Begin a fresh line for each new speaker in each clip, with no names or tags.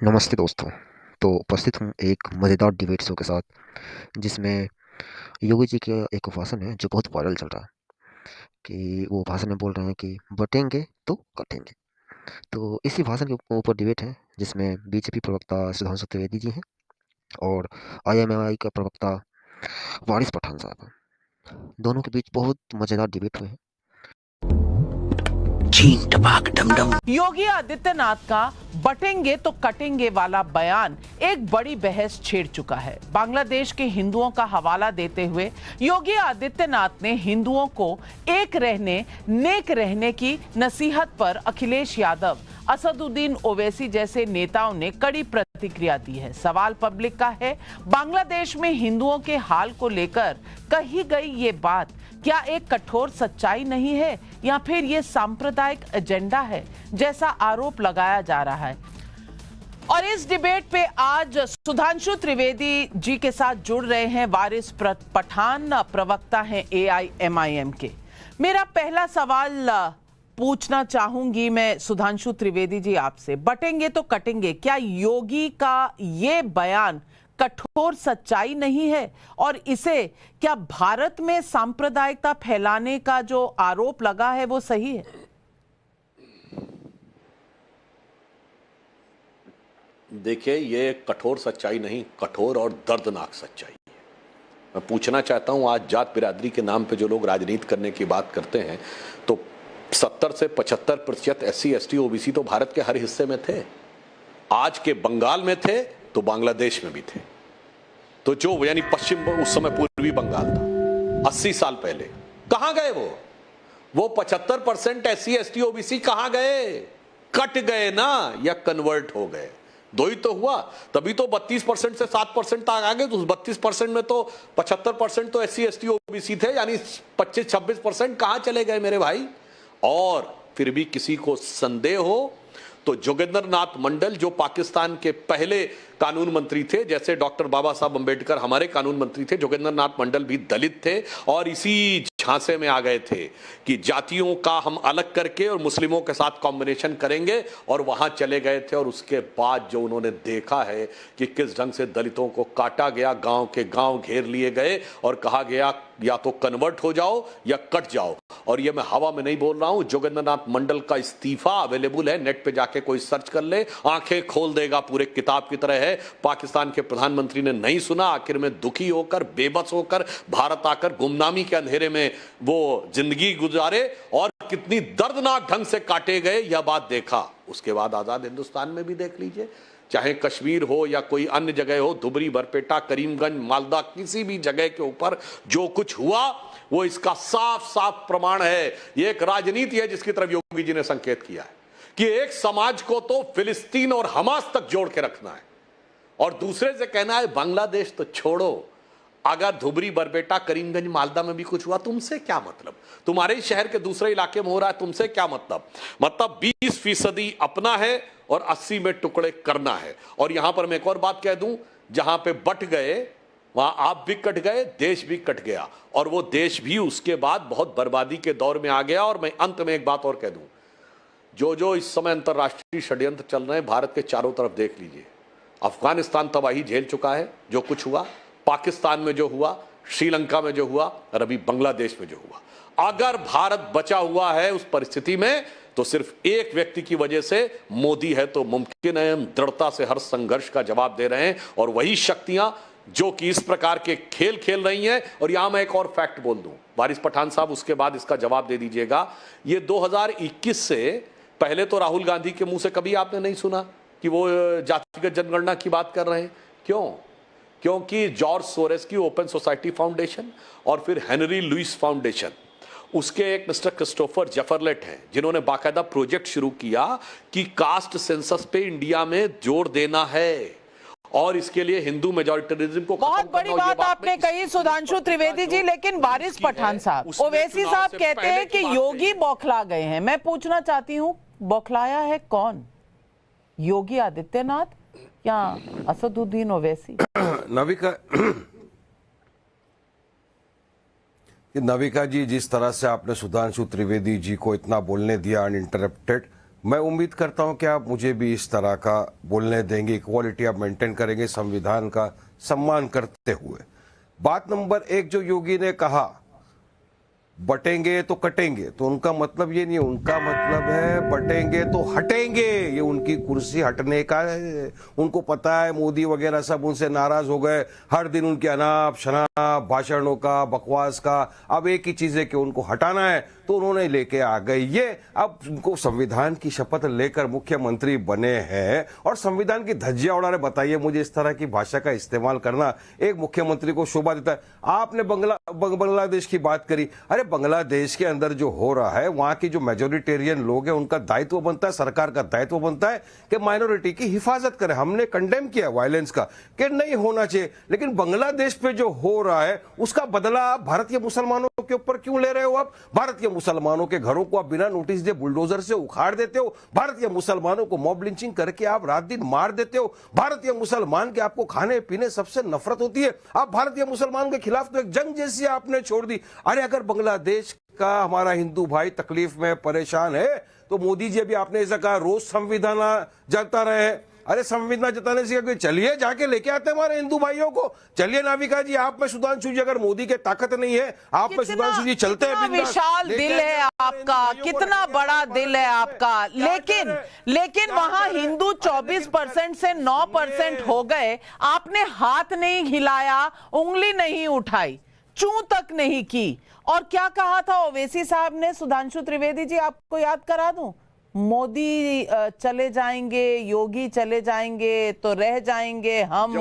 नमस्ते दोस्तों। तो उपस्थित हूँ एक मज़ेदार डिबेट शो के साथ, जिसमें योगी जी का एक भाषण है जो बहुत वायरल चल रहा है। कि वो भाषण में बोल रहे हैं कि बटेंगे तो कटेंगे। तो इसी भाषण के ऊपर डिबेट है, जिसमें बीजेपी प्रवक्ता सुधांशु त्रिवेदी जी हैं और आईएमएआई का प्रवक्ता वारिस पठान साहब हैं। दोनों के बीच बहुत मज़ेदार डिबेट हुए हैं।
चीन टपाक डमडम।
योगी आदित्यनाथ का बटेंगे तो कटेंगे वाला बयान एक बड़ी बहस छेड़ चुका है। बांग्लादेश के हिंदुओं का हवाला देते हुए योगी आदित्यनाथ ने हिंदुओं को एक रहने, नेक रहने की नसीहत पर अखिलेश यादव, असदुद्दीन ओवैसी जैसे नेताओं ने कड़ी प्रतिक्रिया दी है। सवाल पब्लिक का है, बांग्लादेश में हिंदुओं के हाल को लेकर कही गई ये बात क्या एक कठोर सच्चाई नहीं है, या फिर ये सांप्रदायिक एजेंडा है जैसा आरोप लगाया जा रहा है। और इस डिबेट पे आज सुधांशु त्रिवेदी जी के साथ जुड़ रहे हैं वारिस पठान, प्रवक्ता हैं एआईएमआईएम के। मेरा पहला सवाल पूछना चाहूंगी मैं सुधांशु त्रिवेदी जी आपसे, बटेंगे तो कटेंगे, क्या योगी का ये बयान कठोर सच्चाई नहीं है, और इसे क्या भारत में सांप्रदायिकता फैलाने का जो आरोप लगा है वो सही है?
देखिए, ये कठोर सच्चाई नहीं, कठोर और दर्दनाक सच्चाई है। मैं पूछना चाहता हूं, आज जात बिरादरी के नाम पे जो लोग राजनीति करने की बात करते हैं, तो 70 से 75% SC ST OBC तो भारत के हर हिस्से में थे। आज के बंगाल में थे तो बांग्लादेश में भी थे। तो जो यानी पश्चिम, उस समय पूर्वी बंगाल था 80 साल पहले, कहां गए वो 75% SC ST OBC कहां गए? कट गए ना, या कन्वर्ट हो गए? दो ही तो हुआ। तभी तो 32% से 7% तक आ गए। तो उस 32% में तो 75% तो SC ST OBC थे, यानी 25-26% कहां चले गए मेरे भाई? और फिर भी किसी को संदेह हो तो जोगेंद्र नाथ मंडल, जो पाकिस्तान के पहले कानून मंत्री थे, जैसे डॉक्टर बाबा साहब अंबेडकर हमारे कानून मंत्री थे, जोगेंद्र नाथ मंडल भी दलित थे और इसी झांसे में आ गए थे कि जातियों का हम अलग करके और मुस्लिमों के साथ कॉम्बिनेशन करेंगे, और वहां चले गए थे। और उसके बाद जो उन्होंने देखा है कि किस ढंग से दलितों को काटा गया, गांव के गांव घेर लिए गए और कहा गया या तो कन्वर्ट हो जाओ या कट जाओ। और ये मैं हवा में नहीं बोल रहा हूं, जोगेंद्र नाथ मंडल का इस्तीफा अवेलेबल है, नेट पे जाके कोई सर्च कर ले, आंखें खोल देगा, पूरे किताब की तरह है। पाकिस्तान के प्रधानमंत्री ने नहीं सुना, आखिर में दुखी होकर, बेबस होकर भारत आकर गुमनामी के अंधेरे में वो जिंदगी गुजारे और कितनी दर्दनाक ढंग से काटे गए, यह बात देखा। उसके बाद आजाद हिंदुस्तान में भी देख लीजिए, चाहे कश्मीर हो या कोई अन्य जगह हो, धुबरी, बरपेटा, करीमगंज, मालदा, किसी भी जगह के ऊपर जो कुछ हुआ वो इसका साफ साफ प्रमाण है। ये एक राजनीति है जिसकी तरफ योगी जी ने संकेत किया है कि एक समाज को तो फिलिस्तीन और हमास तक जोड़ के रखना है, और दूसरे से कहना है बांग्लादेश तो छोड़ो। अगर धुबरी, बरपेटा, करीमगंज, मालदा में भी कुछ हुआ, तुमसे क्या मतलब? तुम्हारे शहर के दूसरे इलाके में हो रहा है, तुमसे क्या मतलब? मतलब 20% अपना है और 80 में टुकड़े करना है। और यहां पर मैं एक और बात कह दूं, जहां पे बट गए वहां आप भी कट गए, देश भी कट गया, और वो देश भी उसके बाद बहुत बर्बादी के दौर में आ गया। और मैं अंत में एक बात और कह दूं, जो इस समय अंतरराष्ट्रीय षड्यंत्र चल रहे हैं, भारत के चारों तरफ देख लीजिए। अफगानिस्तान तबाही झेल चुका है, जो कुछ हुआ, पाकिस्तान में जो हुआ, श्रीलंका में जो हुआ, और अभी बांग्लादेश में जो हुआ। अगर भारत बचा हुआ है उस परिस्थिति में, तो सिर्फ एक व्यक्ति की वजह से, मोदी है तो मुमकिन है। हम दृढ़ता से हर संघर्ष का जवाब दे रहे हैं, और वही शक्तियां जो कि इस प्रकार के खेल खेल रही हैं। और यहां मैं एक और फैक्ट बोल दूं, वारिस पठान साहब उसके बाद इसका जवाब दे दीजिएगा। ये 2021 से पहले तो राहुल गांधी के मुंह से कभी आपने नहीं सुना कि वो जातिगत जनगणना की बात कर रहे हैं। क्यों? क्योंकि जॉर्ज सोरेस की ओपन सोसाइटी फाउंडेशन और फिर हेनरी लुइस फाउंडेशन, उसके एक मिस्टर क्रिस्टोफर जेफरलेट हैं, जिन्होंने बाकायदा प्रोजेक्ट शुरू किया कि कास्ट सेंसस पे इंडिया में जोर देना है, और इसके लिए हिंदू मेजॉरिटरिज्म को
बहुत बड़ी बात आपने कही सुधांशु त्रिवेदी जी। लेकिन वारिस पठान साहब, ओवैसी साहब कहते हैं कि योगी बौखला गए हैं। मैं पूछना चाहती हूँ, बौखलाया है कौन? योगी आदित्यनाथ या असदुद्दीन ओवैसी?
नविका जी, जिस तरह से आपने सुधांशु त्रिवेदी जी को इतना बोलने दिया अनइंटरप्टेड,
मैं उम्मीद करता हूं कि आप मुझे भी इस तरह का बोलने देंगे, इक्वालिटी आप मेंटेन करेंगे संविधान का सम्मान करते हुए। बात नंबर एक, जो योगी ने कहा बटेंगे तो कटेंगे, तो उनका मतलब ये नहीं, उनका मतलब है बटेंगे तो हटेंगे। ये उनकी कुर्सी हटने का है। उनको पता है मोदी वगैरह सब उनसे नाराज हो गए, हर दिन उनके अनाप शनाप भाषणों का, बकवास का। अब एक ही चीज है कि उनको हटाना है, तो उन्होंने लेके आ गए ये। अब उनको संविधान की शपथ लेकर मुख्यमंत्री बने हैं और संविधान की धज्जियां उड़ा रहे। बताइए मुझे, इस तरह की भाषा का इस्तेमाल करना एक मुख्यमंत्री को शोभा देता है? आपने बांग्लादेश की बात करी। अरे बांग्लादेश के अंदर जो हो रहा है, वहां की जो मेजोरिटेरियन लोग हैं, उनका दायित्व बनता है, सरकार का दायित्व बनता है कि माइनॉरिटी की हिफाजत करे। हमने कंडेम किया वायलेंस का कि नहीं होना चाहिए, लेकिन बांग्लादेश पे जो हो रहा है उसका बदला आप भारतीय मुसलमानों के ऊपर क्यों ले रहे हो? आप भारतीय मुसलमानों के घरों को आप बिना नोटिस दे बुलडोजर से उखाड़ देते हो। भारतीय मुसलमानों को मॉब लिंचिंग करके आप रात दिन मार देते हो। भारतीय मुसलमान के आपको खाने पीने सबसे नफरत होती है। आप भारतीय मुसलमानों के खिलाफ तो एक जंग जैसी आपने छोड़ दी। अरे अगर बांग्लादेश का हमारा हिंदू भाई तकलीफ में परेशान है, तो मोदी जी अभी आपने ऐसा कहा रोज संविधान जता रहे। अरे संविधान जताने से चलिए जाके लेके आते हमारे हिंदू भाइयों को। चलिए नाविका जी, आप में सुधांशु जी, अगर मोदी के ताकत नहीं है, आप में सुधांशु जी चलते हैं।
विशाल दिल है आपका, कितना बड़ा दिल है आपका। लेकिन वहां हिंदू 24% से 9% हो गए। आपने हाथ नहीं हिलाया, उंगली नहीं उठाई, चूं तक नहीं की। और क्या कहा था ओवैसी साहब ने? सुधांशु त्रिवेदी जी, आपको याद करा दूं, मोदी चले जाएंगे, योगी चले जाएंगे तो रह जाएंगे हम,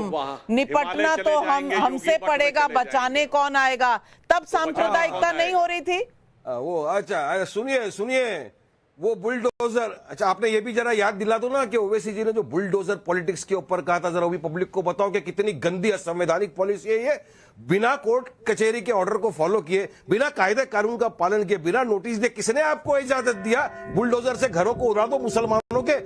निपटना तो हमसे पड़ेगा, बचाने कौन आएगा? तब सांप्रदायिकता नहीं हो रही थी
वो। अच्छा सुनिए वो बुलडोजर। अच्छा, आपने ये भी जरा याद दिला दो ना कि ओवैसी जी ने जो बुलडोजर पॉलिटिक्स के ऊपर कहा था, जरा वो भी पब्लिक को बताओ कि कितनी गंदी असंवैधानिक पॉलिसी है ये। बिना कोर्ट कचहरी के ऑर्डर को फॉलो किए, बिना कायदे कानून का पालन किए, बिना नोटिस दिए, किसने आपको इजाजत दिया बुलडोजर से घरों को उड़ा दो मुसलमानों के?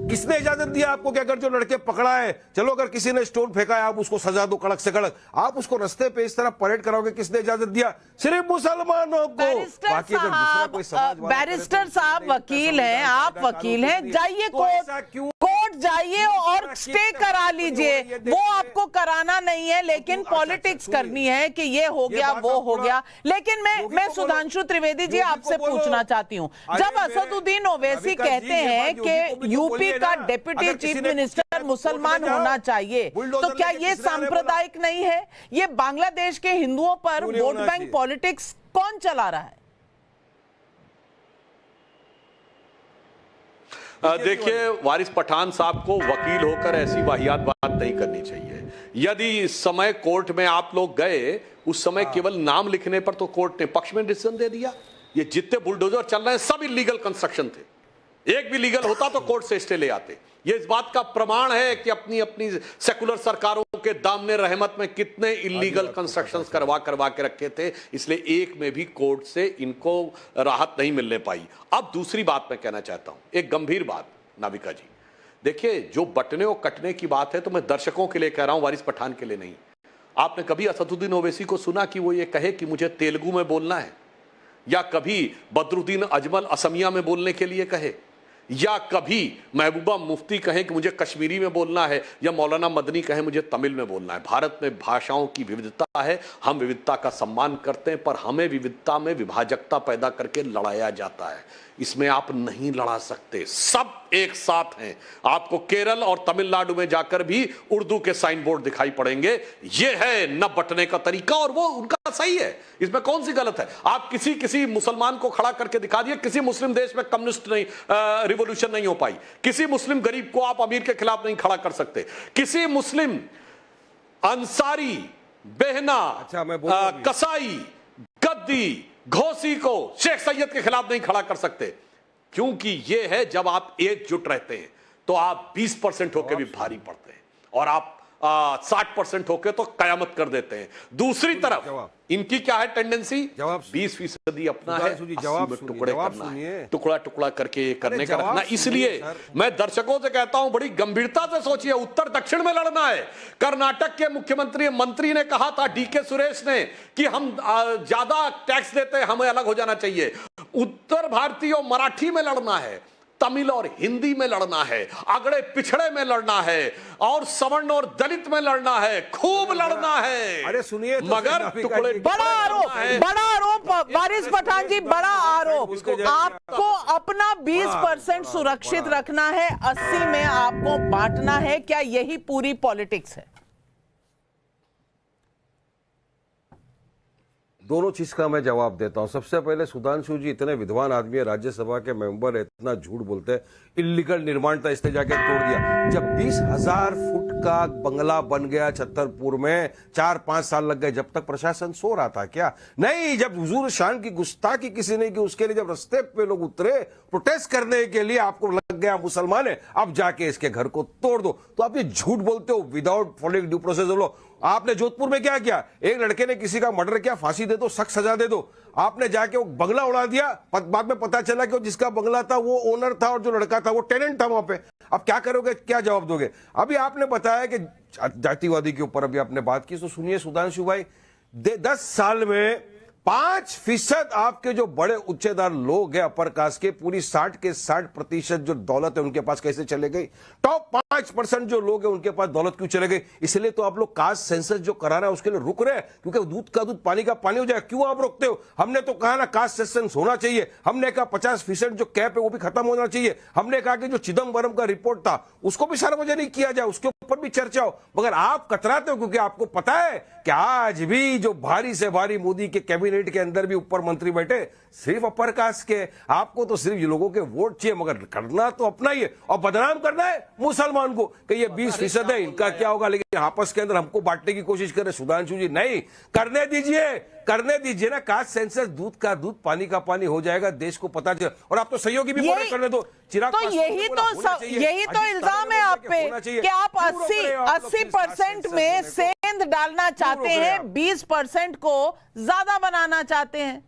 किसने इजाजत दिया आपको कि अगर जो लड़के पकड़ा है, चलो अगर किसी ने स्टोन फेंका है, आप उसको सजा दो कड़क से कड़क, आप उसको रास्ते पे इस तरह परेड कराओगे? किसने इजाजत दिया? सिर्फ मुसलमानों को।
बैरिस्टर साहब वकील हैं, आप वकील हैं, जाइए कोर्ट जाइए और स्टे करा लीजिए। वो आपको कराना नहीं है, लेकिन पॉलिटिक्स करनी है कि ये हो गया वो हो गया। लेकिन मैं सुधांशु त्रिवेदी जी आपसे पूछना चाहती हूँ, जब असदुद्दीन ओवैसी कहते हैं कि यूपी का डिप्टी चीफ मिनिस्टर मुसलमान होना चाहिए, तो क्या ये सांप्रदायिक नहीं है? ये बांग्लादेश के हिंदुओं पर वोट बैंक पॉलिटिक्स कौन चला रहा है?
देखिए, वारिस पठान साहब को वकील होकर ऐसी वाहियात बात नहीं करनी चाहिए। यदि इस समय कोर्ट में आप लोग गए, उस समय केवल नाम लिखने पर तो कोर्ट ने पक्ष में डिसीजन दे दिया। ये जितने बुलडोजर चल रहे हैं सब इलीगल कंस्ट्रक्शन थे। एक भी लीगल होता तो कोर्ट से स्टे ले आते। ये इस बात का प्रमाण है कि अपनी अपनी सेकुलर सरकारों के दामने रहमत में कितने इलीगल कंस्ट्रक्शंस करवा के रखे थे, इसलिए एक में भी कोर्ट से इनको राहत नहीं मिलने पाई। अब दूसरी बात मैं कहना चाहता हूं, एक गंभीर बात नाविका जी। देखिए, जो बटने और कटने की बात है तो मैं दर्शकों के लिए कह रहा हूं, वारिस पठान के लिए नहीं। आपने कभी असदुद्दीन ओवैसी को सुना कि वो ये कहे कि मुझे तेलुगु में बोलना है, या कभी बदरुद्दीन अजमल असमिया में बोलने के लिए कहे, या कभी महबूबा मुफ्ती कहें कि मुझे कश्मीरी में बोलना है, या मौलाना मदनी कहें मुझे तमिल में बोलना है? भारत में भाषाओं की विविधता है, हम विविधता का सम्मान करते हैं, पर हमें विविधता में विभाजकता पैदा करके लड़ाया जाता है। इसमें आप नहीं लड़ा सकते, सब एक साथ हैं। आपको केरल और तमिलनाडु में जाकर भी उर्दू के साइन बोर्ड दिखाई पड़ेंगे। यह है न बटने का तरीका, और वो उनका सही है, इसमें कौन सी गलत है? आप किसी मुसलमान को खड़ा करके दिखा दिए, किसी मुस्लिम देश में कम्युनिस्ट नहीं रिवॉल्यूशन नहीं हो पाई, किसी मुस्लिम गरीब को आप अमीर के खिलाफ नहीं खड़ा कर सकते, किसी मुस्लिम अंसारी, बेहना, कसाई, गद्दी, घोसी को शेख सैयद के खिलाफ नहीं खड़ा कर सकते। क्योंकि यह है, जब आप एकजुट रहते हैं तो आप 20% होकर भी भारी पड़ते हैं, और आप 60% होके तो कयामत कर देते हैं। दूसरी तरफ इनकी क्या है टेंडेंसी? 20% अपना है, टुकड़े करना है, टुकड़ा टुकड़ा करके करने का रखना। इसलिए मैं दर्शकों से कहता हूं, बड़ी गंभीरता से सोचिए, उत्तर दक्षिण में लड़ना है। कर्नाटक के मुख्यमंत्री मंत्री ने कहा था, डीके सुरेश ने, कि हम ज्यादा टैक्स देते हैं, हमें अलग हो जाना चाहिए। उत्तर भारतीय मराठी में लड़ना है, तमिल और हिंदी में लड़ना है, अगड़े पिछड़े में लड़ना है, और सवर्ण और दलित में लड़ना है, खूब लड़ना है।
अरे सुनिए,
मगर टुकड़े
बड़ा आरोप वारिस पठान जी, बड़ा आरोप। आपको अपना 20% सुरक्षित रखना है, 80 में आपको बांटना है। क्या यही पूरी पॉलिटिक्स है?
दोनों चीज का मैं जवाब देता हूं। सबसे पहले सुधांशु जी इतने विद्वान आदमी है, राज्यसभा के मेंबर है, इतना झूठ बोलते हैं। इलीगल निर्माण था, इसने जाके तोड़ दिया। जब 20,000 फुट का बंगला बन गया छतरपुर में, 4-5 साल लग गए। जब तक प्रशासन सो रहा था क्या? नहीं, जब हुजूर शान की गुस्ताखी किसी ने की, उसके लिए जब रास्ते पे लोग उतरे प्रोटेस्ट करने के लिए, आपको लग गया मुसलमान है, अब जाके इसके घर को तोड़ दो। तो आप ये झूठ बोलते हो विदाउट फॉलोइंग ड्यू प्रोसेस। लो, आपने जोधपुर में क्या किया? एक लड़के ने किसी का मर्डर किया, फांसी दे दो, सख्त सजा दे दो। आपने जाके वो बंगला उड़ा दिया, बाद में पता चला कि जिसका बंगला था वो ओनर था और जो लड़का था वो टेनेंट था वहां पे। अब क्या करोगे, क्या जवाब दोगे? अभी आपने बताया कि जातिवादी के ऊपर अभी आपने बात की, तो सुनिए सुधांशु भाई, 10 साल में 5% आपके जो बड़े उच्चेदार लोग हैं अपर कास्ट के, पूरी 60 के 60% जो दौलत है उनके पास कैसे चले गई? टॉप 5% जो लोग हैं उनके पास दौलत क्यों चले गई? इसलिए तो आप लोग कास्ट सेंसस जो करा रहे हैं उसके लिए रुक रहे हैं, क्योंकि दूध का दूध पानी का पानी हो जाएगा। क्यों आप रोकते हो? हमने तो कहा ना कास्ट सेंसस होना चाहिए। हमने कहा 50% जो कैप है वो भी खत्म होना चाहिए। हमने कहा कि जो चिदम्बरम का रिपोर्ट था उसको भी सार्वजनिक किया जाए, उसके ऊपर भी चर्चा हो। मगर आप कतराते हो, क्योंकि आपको पता है कि आज भी जो भारी से भारी मोदी के कैबिनेट के अंदर भी ऊपर मंत्री बैठे सिर्फ अपर कास्ट के। आपको तो सिर्फ ये लोगों के वोट चाहिए, मगर करना तो अपना ही है, और बदनाम करना है मुसलमान को कि ये 20% है, इनका क्या होगा। लेकिन आपस के अंदर हमको बांटने की कोशिश कर रहे सुधांशु जी। नहीं करने दीजिए ना। कास्ट सेंसस, दूध का दूध पानी का पानी हो जाएगा, देश को पता चले। और आप तो सहयोगी भी बोले करने दो। चिराग
तो यही तो इल्जाम है आप पे कि आप 80% में सेंध डालना चाहते हैं, 20% को ज्यादा बनाना चाहते हैं।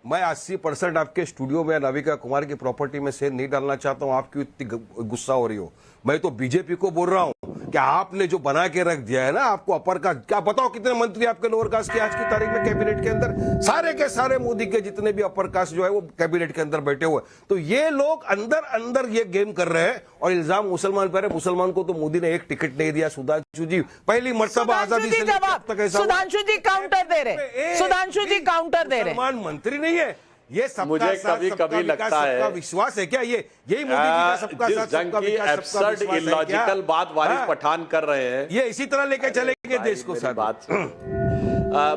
मैं 80% आपके स्टूडियो में नाविका कुमार की प्रॉपर्टी में सेंध नहीं डालना चाहता हूं। आप क्यों इतनी गुस्सा हो रही हो? मैं तो बीजेपी को बोल रहा हूं कि आपने जो बना के रख दिया है ना, आपको अपर कास्ट, क्या बताओ कितने मंत्री आपके लोअर कास्ट के आज की तारीख में कैबिनेट के अंदर? सारे के सारे मोदी के जितने भी अपर कास्ट जो है वो कैबिनेट के अंदर बैठे हुए। तो ये लोग अंदर ये गेम कर रहे हैं और इल्जाम मुसलमान पर है। मुसलमान को तो मोदी ने एक टिकट नहीं दिया। सुधांशु जी पहली मर्तबा आजादी से
सुधांशु जी काउंटर दे रहे, सुधांशु जी काउंटर दे रहे।
मुसलमान मंत्री नहीं है ये। सबका
मुझे कभी लगता है,
सबका विश्वास है क्या? यही मोदी जी का सबका साथ सबका विकास सबका विश्वास है क्या?
इलॉजिकल बात वारिस पठान कर रहे हैं,
ये इसी तरह लेके चलेंगे देश को साथ।
बात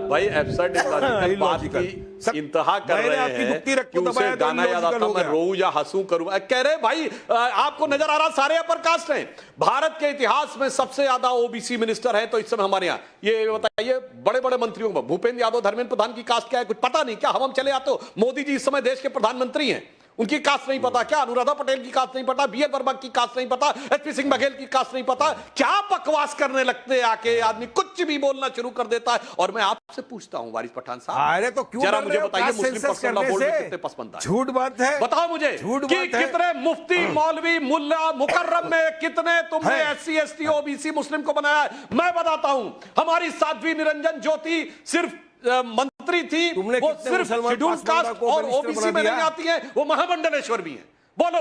भाई एब्सर्ड इलॉजिकल बात की इंतहा कर रहे हैं कि उसे गाना याद आता, मैं रोऊं या हंसूं करूं। कह रहे भाई आपको नजर आ रहा सारे अपर कास्ट हैं। भारत के इतिहास में सबसे ज्यादा ओबीसी मिनिस्टर है तो इस समय हमारे यहाँ ये बताइए बड़े बड़े मंत्रियों में भूपेंद्र यादव, धर्मेंद्र प्रधान की कास्ट क्या है कुछ पता नहीं क्या? हम चले आते हो, मोदी जी इस समय देश के प्रधानमंत्री हैं, उनकी कास्ट नहीं पता क्या? अनुराधा पटेल की कास्ट नहीं पता, बीएल वर्मा की कास्ट नहीं पता, एचपी सिंह बघेल की कास्ट नहीं पता? क्या बकवास करने लगते हैं आके, आदमी कुछ भी बोलना शुरू कर देता है। और मैं आपसे पूछता हूं वारिस पठान साहब,
अरे तो क्यों
जरा मुझे बताइए मुस्लिम पर्सनल लॉ बोर्ड में कितने पसंद है?
झूठ बात है,
बताओ मुझे कि कितने मुफ्ती मौलवी मुल्ला मुकर्रम में कितने तुमने एससी एसटी ओबीसी मुस्लिम को बनाया? मैं बताता हूं, हमारी साध्वी निरंजन ज्योति सिर्फ मंत्री थी, वो सिर्फ शेड्यूल कास्ट और ओबीसी में नहीं आती है, वो महामंडलेश्वर भी है। बोलो,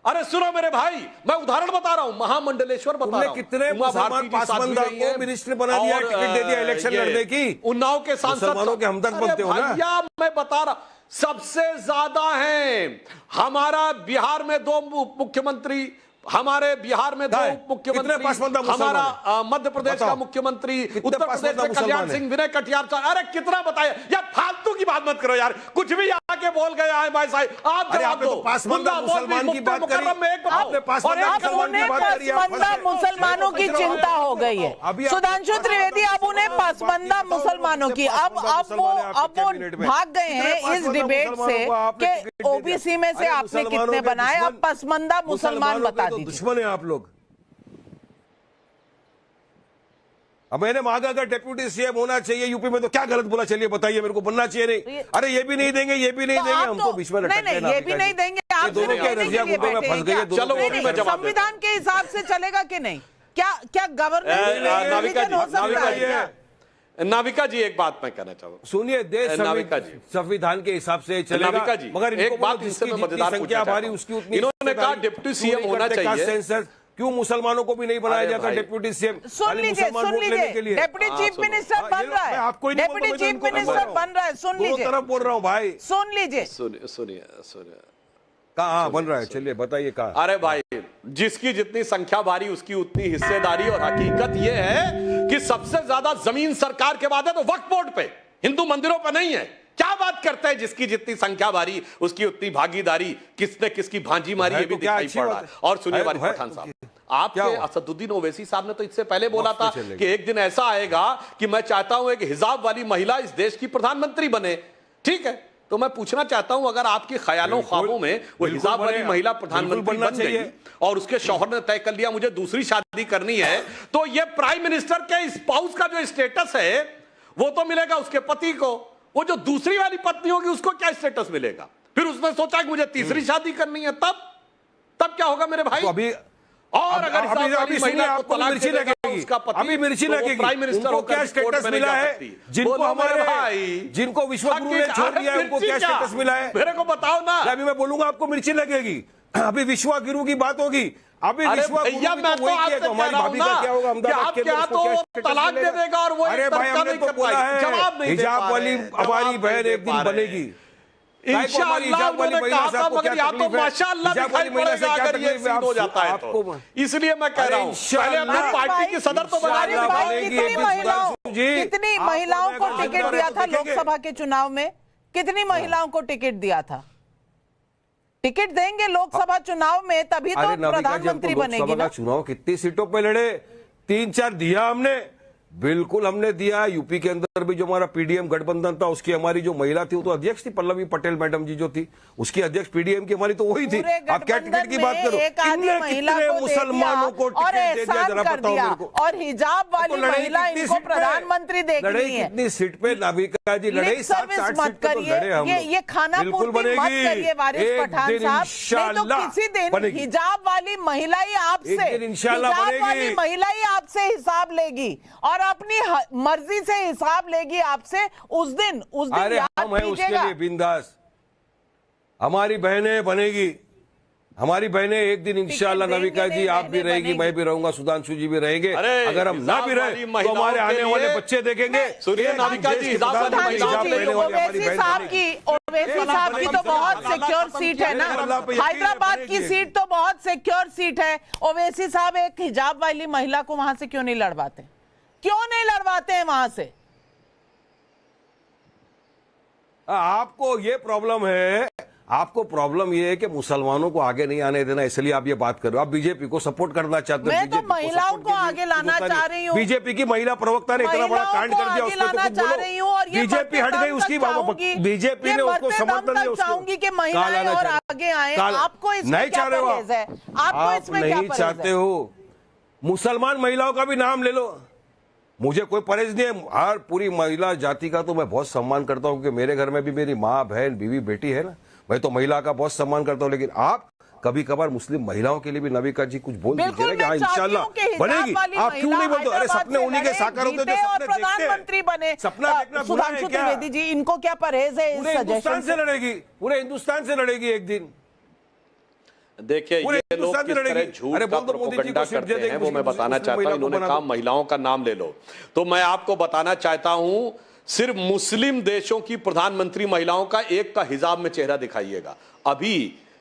अरे सुनो मेरे भाई, मैं उदाहरण बता रहा हूं, महामंडलेश्वर बता रहा हूं।
कितने मुसलमान पासबंदा को मिनिस्टर बना दिया, टिकट दे दिया इलेक्शन लड़ने की।
उन्नाव के सांसद
मुसलमानों के हमदर्द बनते हो ना?
भैया मैं बता रहा, सबसे ज्यादा हैं हमारा बिहार में 2 मुख्यमंत्री, हमारे बिहार में 2 मुख्यमंत्री, हमारा मध्य प्रदेश का मुख्यमंत्री, उत्तर प्रदेश में कल्याण सिंह, विनय कटियार। अरे कितना बताया यार, फालतू की बात मत करो यार, कुछ भी आके बोल गए आए भाई साहब। आप जवाब दो,
मुसलमान की बात करी, आपने
पासबंदा मुसलमानों की चिंता हो गई है। सुधांशु त्रिवेदी, अब उन्हें पासबंदा मुसलमानों की, अब वो भाग गए हैं इस डिबेट से कि ओबीसी में से आपने कितने बनाए, अब पासबंदा मुसलमान बता दीजिए।
दुश्मन है आप लोग। अब मैंने मांगा अगर डेप्यूटी सीएम होना चाहिए यूपी में, तो क्या गलत बोला? चलिए बताइए मेरे को, बनना चाहिए नहीं? अरे ये भी नहीं देंगे, ये भी नहीं देंगे, हम तो बीच में
नहीं, ये भी नहीं देंगे। आप
दोनों के रजिया गुंडों में फंस गए।
चलो
संविधान के हिसाब से चलेगा कि नहीं? क्या गवर्नेंस हो सकता है?
नाविका जी एक बात मैं कहना चाहूंगा।
सुनिए, देश
नाविका जी,
संविधान के हिसाब से चलेगा,
नाविका जी,
मगर
एक बात इनसे मैं मजेदार
संख्या
पूछना
भारी
चाहता
उसकी
हूं।
उतनी
इन्होंने कहा डिप्टी सीएम होना चाहिए,
सेंसर क्यों मुसलमानों को भी नहीं बनाया
अरे
जाता
भाई,
डिप्टी सीएम?
सुन लीजिए, डेप्यूटी चीफ मिनिस्टर बन रहा है,
आपको
डेप्यूटी चीफ मिनिस्टर बन रहा है, सुन लीजिए,
तरफ बोल रहा हूँ भाई,
सुन लीजिए,
सुनिए
कहाँ बन रहा है? चलिए बताइए कहाँ।
अरे भाई, जिसकी जितनी संख्या भारी उसकी उतनी हिस्सेदारी, और हकीकत यह है कि सबसे ज्यादा जमीन सरकार के बाद है तो वक्फ बोर्ड पे, हिंदू मंदिरों पे नहीं है। क्या बात करते हैं, जिसकी जितनी संख्या भारी उसकी उतनी भागीदारी, किसने किसकी भांजी मारी ये भी दिखाई पड़ रहा है। और सुनिए वारिस पठान साहब, आपके असदुद्दीन ओवैसी साहब ने तो इससे पहले बोला था कि एक दिन ऐसा आएगा कि मैं चाहता हूं एक हिजाब वाली महिला इस देश की प्रधानमंत्री बने। ठीक है, तो मैं पूछना चाहता हूं, अगर आपके ख्यालों ख्वाबों में वो हिजाब वाली महिला प्रधानमंत्री बन गई और उसके शौहर ने तय कर लिया मुझे दूसरी शादी करनी है, तो ये प्राइम मिनिस्टर के स्पाउस का जो स्टेटस है वो तो मिलेगा उसके पति को, वो जो दूसरी वाली पत्नी होगी उसको क्या स्टेटस मिलेगा? फिर उसने सोचा कि मुझे तीसरी शादी करनी है, तब क्या होगा मेरे भाई?
तो अभी
और अगर
अभी
महिला को तलाक
मिर्ची
देगा
लगेगी,
उसका पति,
अभी मिर्ची
तो वो
लगेगी,
प्राइम मिनिस्टर
उनको क्या
होकर कोर्ट
स्टेटस
में नहीं
मिला
जा
है?
सकती।
जिनको
बोलो मेरे
हमारे
भाई,
जिनको विश्वगुरु ने छोड़ दिया है उनको क्या स्टेटस मिला है?
मेरे को बताओ ना।
अभी मैं बोलूंगा आपको मिर्ची लगेगी, अभी विश्वगुरु की बात होगी, अभी
अरे
विश्वगुरु
भैया, मैं तो आपसे
तो हमारी
कह रहा हूं
भाभी का क्या होगा?
ना कि आप क्या तो तलाक दे देगा और वो
अरे भाई हमने तो बोला है
जवाब नहीं दे
हिजाब
पा
वाली
रहे,
हमारी
जवाब
बहन
नहीं दे
एक दिन
पा रहे।
बनेगी।
इंशाअल्लाह उन्होंने कहा था, मगर या तो माशाअल्लाह दिखाई पड़ेगा अगर ये सीट हो जाता है तो। इसलिए मैं कह रहा हूं, पहले अपनी पार्टी की सदर तो बना
कितनी महिलाओं को टिकट दिया था लोकसभा के चुनाव में? कितनी महिलाओं को टिकट दिया था? टिकट देंगे लोकसभा चुनाव में तभी तो प्रधानमंत्री बनेगी ना।
चुनाव कितनी सीटों पे लड़े? 3-4 दिया हमने, बिल्कुल हमने दिया। यूपी के अंदर भी जो हमारा पीडीएम गठबंधन था उसकी हमारी जो महिला थी वो तो अध्यक्ष थी, पल्लवी पटेल मैडम जी जो थी उसकी अध्यक्ष पीडीएम की हमारी तो वही थी। आप क्या टिकट की बात करो? कितने मुसलमानों को टिकट दे दिया जरा बताओ मेरे को?
और हिजाब वाली महिला इनको प्रधानमंत्री देखनी है।
कितनी सीट पे नाविका जी लड़ाई? 7-8 सीट पे तो लड़े हम।
ये खाना पूर्ति मत करिए वारिस पठान साहब, नहीं तो किसी दिन हिजाब वाली महिला ही आपसे हिसाब लेगी और अपनी मर्जी से हिसाब लेगी आपसे। उस दिन
अरे
याद
हम हैं उसके
कीजिएगा।
लिए बिंदास। हमारी बहनें बनेगी, हमारी बहनें एक दिन इंशाल्लाह। नाविका जी आप भी रहेगी, मैं भी रहूंगा, सुधांशु जी भी रहेंगे। अगर हम ना भी रहे तो हमारे आने वाले बच्चे देखेंगे।
सुनिए नाविका जी,
ओवैसी साहब की तो बहुत सिक्योर सीट है ना, हैदराबाद की सीट तो बहुत सिक्योर सीट है। ओवैसी साहब एक हिजाब वाली महिला को वहां से क्यों नहीं लड़वाते? क्यों नहीं लड़वाते हैं वहां से?
आपको ये प्रॉब्लम है, आपको प्रॉब्लम ये है कि मुसलमानों को आगे नहीं आने देना, इसलिए आप ये बात कर रहे हो। आप बीजेपी को सपोर्ट करना चाहते हो।
मैं तो महिलाओं को आगे लाना चाह रही हूँ।
बीजेपी की महिला प्रवक्ता ने इतना बड़ा कांड कर दिया, उसमें तो कुछ बोलो। बीजेपी हट गई, उसकी बीजेपी ने उसको समर्थन दिया।
चाहूंगी कि महिलाएं और आगे आए। आपको
नहीं चाह रहे हो आप नहीं चाहते हो। मुसलमान महिलाओं का भी नाम ले लो, मुझे कोई परहेज नहीं है। हर पूरी महिला जाति का तो मैं बहुत सम्मान करता हूं, क्योंकि मेरे घर में भी मेरी माँ, बहन, बीवी, बेटी है ना। मैं तो महिला का बहुत सम्मान करता हूं, लेकिन आप कभी कभार मुस्लिम महिलाओं के लिए भी नाविका जी कुछ बोल दीजिए ना कि हाँ इंशाल्लाह बनेगी। आप क्यों नहीं बोलते? अरे सपने उन्हीं के साकार होते जो सपने
प्रधानमंत्री बने।
सपना देखना गुनाह है क्या?
त्रिवेदी जी, इनको क्या परहेज है?
पूरे हिंदुस्तान से लड़ेगी, पूरे हिंदुस्तान से लड़ेगी एक दिन।
देखिए ये लोग किस तरह झूठ का प्रोपेगेंडा करते हैं वो मैं बताना चाहता हूं। इन्होंने कहा महिलाओं का नाम ले लो, तो मैं आपको बताना चाहता हूं सिर्फ मुस्लिम देशों की प्रधानमंत्री महिलाओं का एक का हिजाब में चेहरा दिखाइएगा। अभी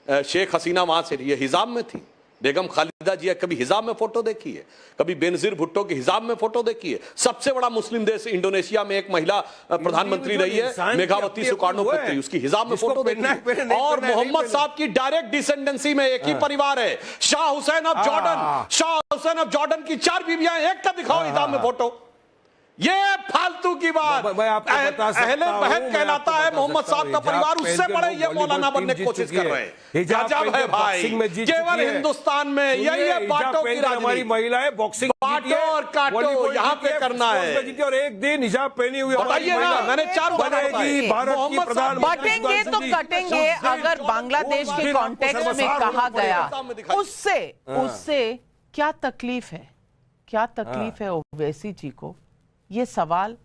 शेख हसीना वहां से ये हिजाब में थी, बेगम खालिदा जी कभी हिजाब में फोटो देखी है? कभी बेनजीर भुट्टो की हिजाब में फोटो देखी है? सबसे बड़ा मुस्लिम देश इंडोनेशिया में एक महिला प्रधानमंत्री रही है, मेघावती सुकार्नो पुत्री, उसकी हिजाब में फोटो देखी है। और मोहम्मद साहब की डायरेक्ट डिसेंडेंसी में एक ही परिवार है, Shah Hussain of Jordan. Shah Hussain of Jordan की 4 बीवियां, एक का दिखाओ हिजाब में फोटो। ये फालतू की बात। अहले बहन कहलाता है मोहम्मद साहब का परिवार, उससे बड़े ये मौलाना बनने की कोशिश कर रहे हैं। गजब है भाई, केवल हिंदुस्तान में यही है बांटो की राजनीति।
हमारी महिलाएं बॉक्सिंग
बांटो और काटो यहाँ पे करना है।
और एक दिन हिजाब पहनी हुई
बताइए ना, मैंने 4
बांटेंगे तो कटेंगे। अगर बांग्लादेश के कॉन्टेक्स्ट में कहा गया, उससे क्या तकलीफ है? क्या तकलीफ है ओवैसी जी को? ये सवाल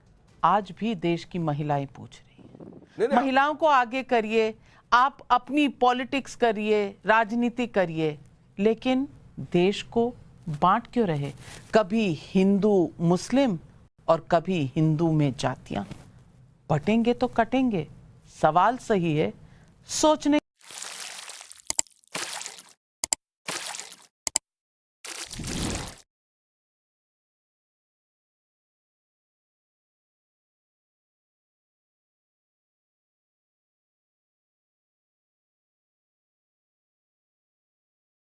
आज भी देश की महिलाएं पूछ रही हैं।
नहीं,
महिलाओं को आगे करिए, आप अपनी पॉलिटिक्स करिए, राजनीति करिए, लेकिन देश को बांट क्यों रहे? कभी हिंदू मुस्लिम और कभी हिंदू में जातियां। बटेंगे तो कटेंगे। सवाल सही है, सोचने